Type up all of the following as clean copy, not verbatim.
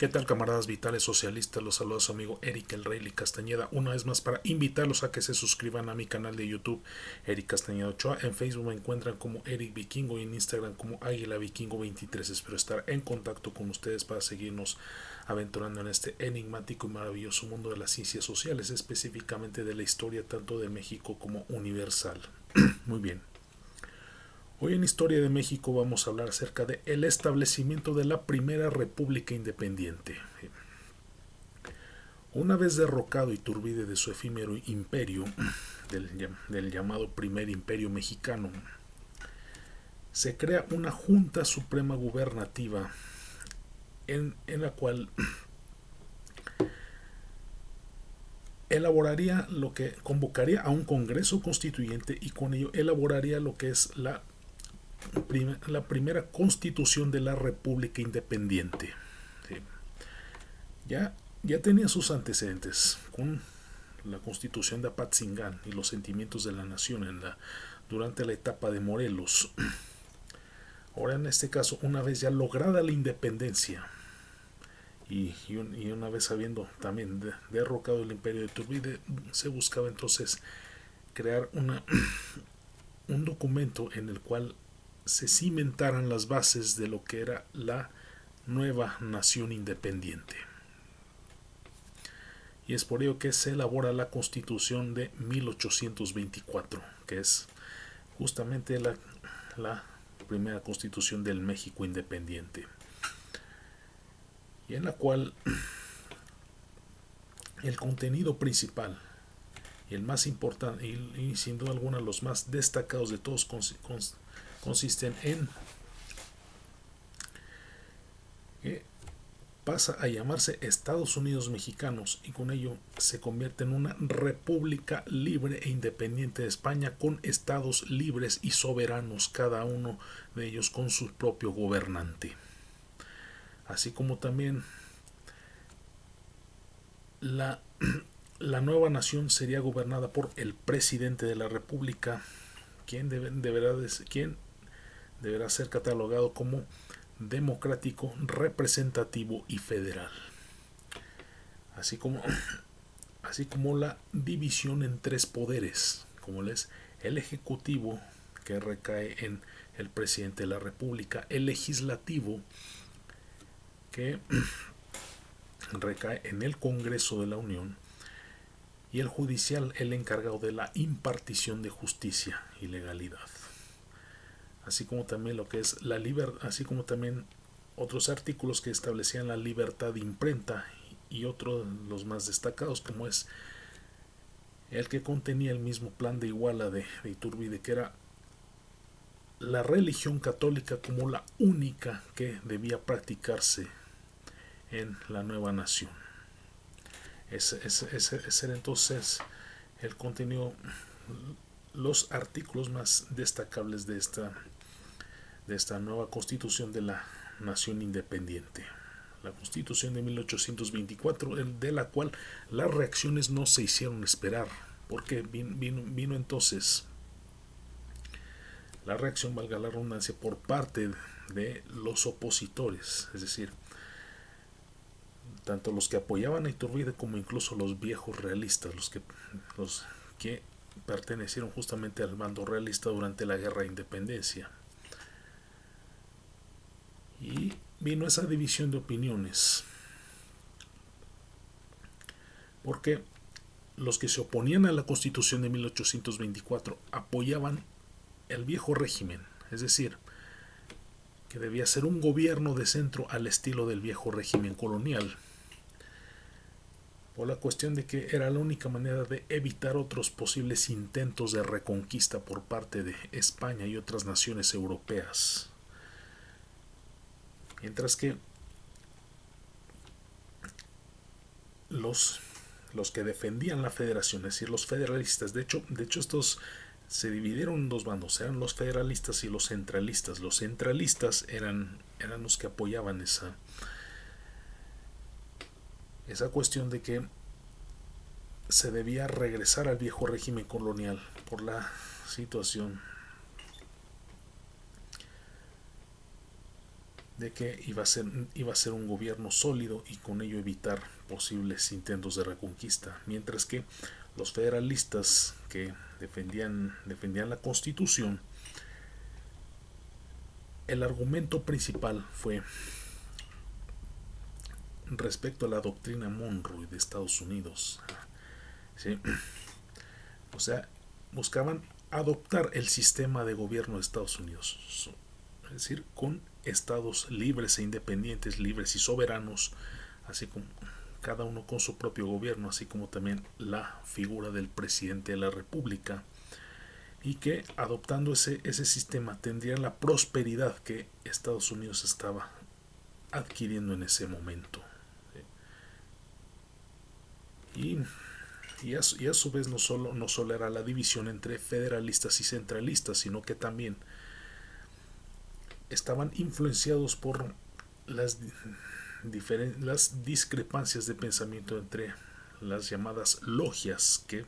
¿Qué tal, camaradas vitales socialistas? Los saluda su amigo Eric el Rey Castañeda, una vez más para invitarlos a que se suscriban a mi canal de YouTube Eric Castañeda Ochoa. En Facebook me encuentran como Eric Vikingo y en Instagram como Águila Vikingo 23. Espero estar en contacto con ustedes para seguirnos aventurando en este enigmático y maravilloso mundo de las ciencias sociales, específicamente de la historia tanto de México como universal. Muy bien. Hoy en Historia de México vamos a hablar acerca de el establecimiento de la primera república independiente. Una vez derrocado Iturbide de su efímero imperio, del llamado Primer Imperio Mexicano, se crea una Junta Suprema Gubernativa en la cual elaboraría lo que convocaría a un Congreso Constituyente y con ello elaboraría lo que es la primera constitución de la República Independiente. Sí. Ya tenía sus antecedentes con la constitución de Apatzingán y los sentimientos de la nación durante la etapa de Morelos. Ahora en este caso, una vez ya lograda la independencia y una vez habiendo también derrocado el imperio de Iturbide, se buscaba entonces crear un documento en el cual se cimentaran las bases de lo que era la nueva nación independiente. Y es por ello que se elabora la Constitución de 1824, que es justamente la primera constitución del México independiente, y en la cual el contenido principal y el más importante y sin duda alguna los más destacados de todos consisten en que pasa a llamarse Estados Unidos Mexicanos y con ello se convierte en una república libre e independiente de España, con estados libres y soberanos, cada uno de ellos con su propio gobernante. Así como también la nueva nación sería gobernada por el presidente de la república, quien deberá ser catalogado como democrático, representativo y federal, así como la división en tres poderes, como es el ejecutivo, que recae en el presidente de la república, el legislativo, que recae en el Congreso de la Unión, y el judicial, el encargado de la impartición de justicia y legalidad. Así como también lo que es la libertad, así como también otros artículos que establecían la libertad de imprenta, y otros los más destacados, como es el que contenía el mismo plan de Iguala de Iturbide, que era la religión católica como la única que debía practicarse en la nueva nación. Ese era entonces el contenido, los artículos más destacables de esta nueva constitución de la nación independiente, la Constitución de 1824, de la cual las reacciones no se hicieron esperar, porque vino entonces la reacción, valga la redundancia, por parte de los opositores, es decir, tanto los que apoyaban a Iturbide como incluso los viejos realistas, los que pertenecieron justamente al bando realista durante la Guerra de Independencia. Y vino esa división de opiniones, porque los que se oponían a la Constitución de 1824 apoyaban el viejo régimen, es decir, que debía ser un gobierno de centro al estilo del viejo régimen colonial, por la cuestión de que era la única manera de evitar otros posibles intentos de reconquista por parte de España y otras naciones europeas. Mientras que los que defendían la federación, es decir, los federalistas, de hecho estos se dividieron en dos bandos, eran los federalistas y los centralistas. Los centralistas eran los que apoyaban esa cuestión de que se debía regresar al viejo régimen colonial por la situación de que iba a ser un gobierno sólido y con ello evitar posibles intentos de reconquista, mientras que los federalistas que defendían la Constitución, el argumento principal fue respecto a la doctrina Monroe de Estados Unidos. ¿Sí? O sea, buscaban adoptar el sistema de gobierno de Estados Unidos, es decir, con estados libres e independientes, libres y soberanos, así como cada uno con su propio gobierno, así como también la figura del presidente de la República, y que adoptando ese sistema tendría la prosperidad que Estados Unidos estaba adquiriendo en ese momento. Y, y a su vez no solo era la división entre federalistas y centralistas, sino que también estaban influenciados por las las discrepancias de pensamiento entre las llamadas logias, que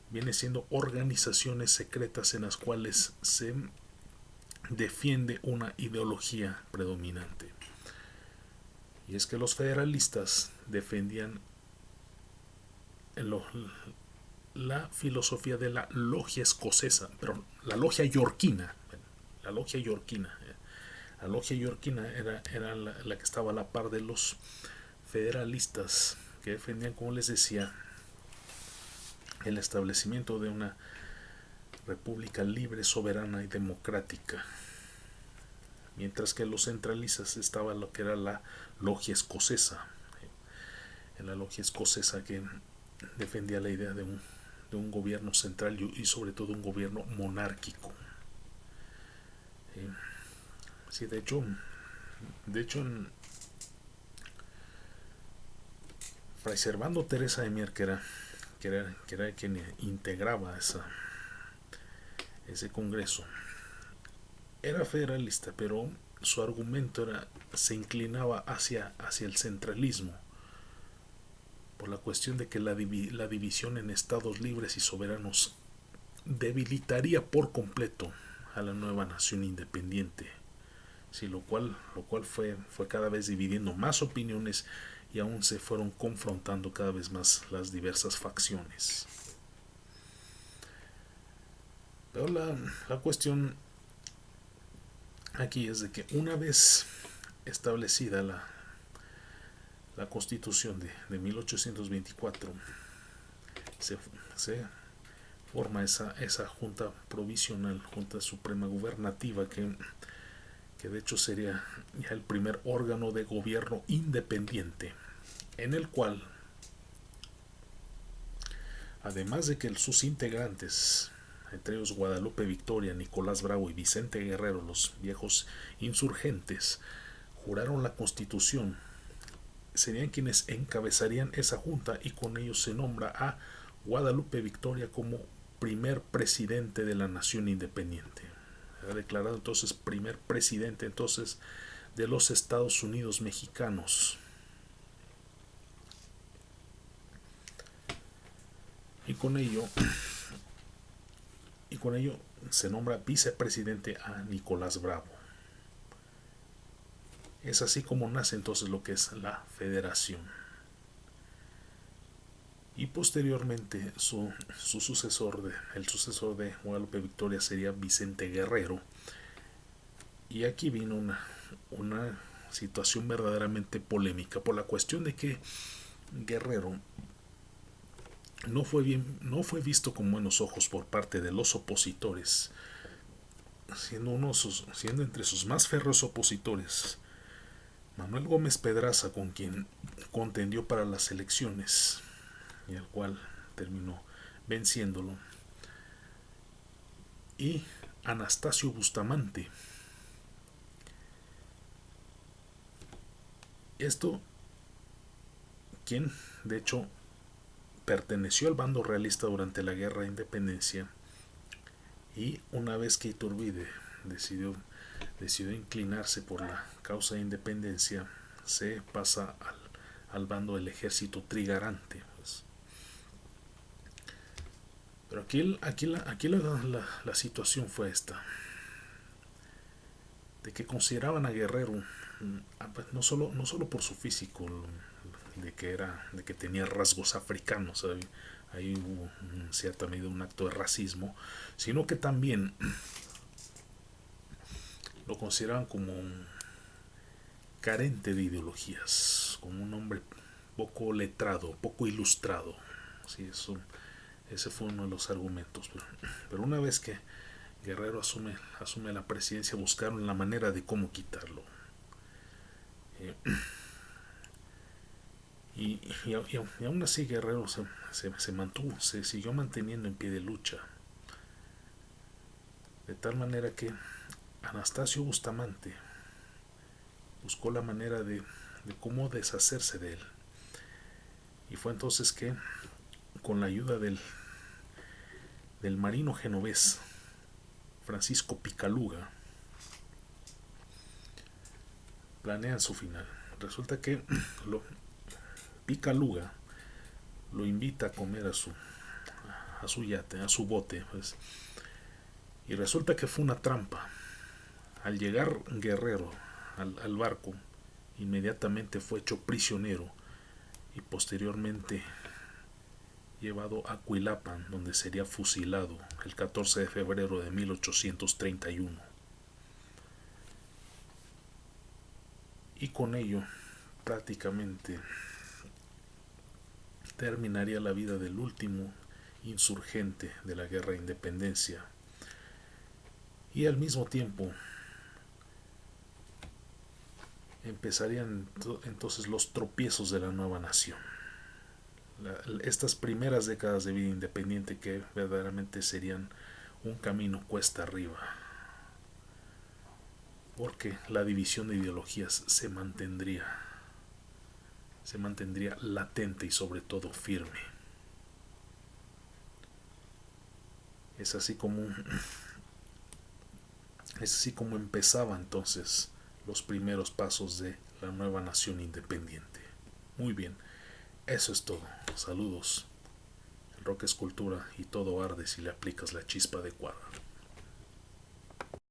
vienen siendo organizaciones secretas en las cuales se defiende una ideología predominante. Y es que los federalistas defendían la filosofía de la logia escocesa, pero la logia yorquina, la logia yorquina. La logia yorquina era la que estaba a la par de los federalistas, que defendían, como les decía, el establecimiento de una república libre, soberana y democrática, mientras que los centralistas estaba lo que era la logia escocesa, en la logia escocesa que defendía la idea de un gobierno central y sobre todo un gobierno monárquico. Sí, de hecho Fray Servando Teresa de Mier, que era quien integraba ese congreso, era federalista, pero su argumento se inclinaba hacia el centralismo, por la cuestión de que la división en estados libres y soberanos debilitaría por completo a la nueva nación independiente. Sí, lo cual fue cada vez dividiendo más opiniones, y aún se fueron confrontando cada vez más las diversas facciones. Pero la cuestión aquí es de que una vez establecida la Constitución de 1824, se forma esa Junta Provisional, Junta Suprema Gubernativa, que de hecho sería ya el primer órgano de gobierno independiente, en el cual, además de que sus integrantes, entre ellos Guadalupe Victoria, Nicolás Bravo y Vicente Guerrero, los viejos insurgentes, juraron la Constitución, serían quienes encabezarían esa junta, y con ellos se nombra a Guadalupe Victoria como primer presidente de la nación independiente. Ha declarado entonces primer presidente entonces de los Estados Unidos mexicanos. Y con ello se nombra vicepresidente a Nicolás Bravo. Es así como nace entonces lo que es la federación. Y posteriormente el sucesor de Guadalupe Victoria sería Vicente Guerrero. Y aquí vino una situación verdaderamente polémica, por la cuestión de que Guerrero no fue visto con buenos ojos por parte de los opositores, siendo entre sus más férreos opositores Manuel Gómez Pedraza, con quien contendió para las elecciones y al cual terminó venciéndolo, y Anastasio Bustamante. Esto, quien de hecho perteneció al bando realista durante la Guerra de Independencia, y una vez que Iturbide decidió inclinarse por la causa de independencia, se pasa al bando del ejército trigarante. Pues. Pero aquí la situación fue esta, de que consideraban a Guerrero pues no solo por su físico, de que tenía rasgos africanos, ahí hubo en cierta medida un acto de racismo, sino que también lo consideraban como un carente de ideologías, como un hombre poco letrado, poco ilustrado. Sí, ese fue uno de los argumentos. Pero una vez que Guerrero asume la presidencia, buscaron la manera de cómo quitarlo. Y aún así Guerrero se mantuvo, se siguió manteniendo en pie de lucha. De tal manera que Anastasio Bustamante buscó la manera de cómo deshacerse de él. Y fue entonces que, con la ayuda del marino genovés Francisco Picaluga, planean su final. Resulta que Picaluga lo invita a comer a su yate, a su bote, pues, y resulta que fue una trampa. Al llegar Guerrero al barco, inmediatamente fue hecho prisionero y posteriormente llevado a Cuilapan, donde sería fusilado el 14 de febrero de 1831. Y con ello prácticamente terminaría la vida del último insurgente de la guerra de independencia. Y al mismo tiempo empezarían entonces los tropiezos de la nueva nación. Estas primeras décadas de vida independiente que verdaderamente serían un camino cuesta arriba, porque la división de ideologías se mantendría latente y sobre todo firme. Es así como empezaba entonces los primeros pasos de la nueva nación independiente. Muy bien, eso es todo. Saludos. El rock es cultura y todo arde si le aplicas la chispa adecuada.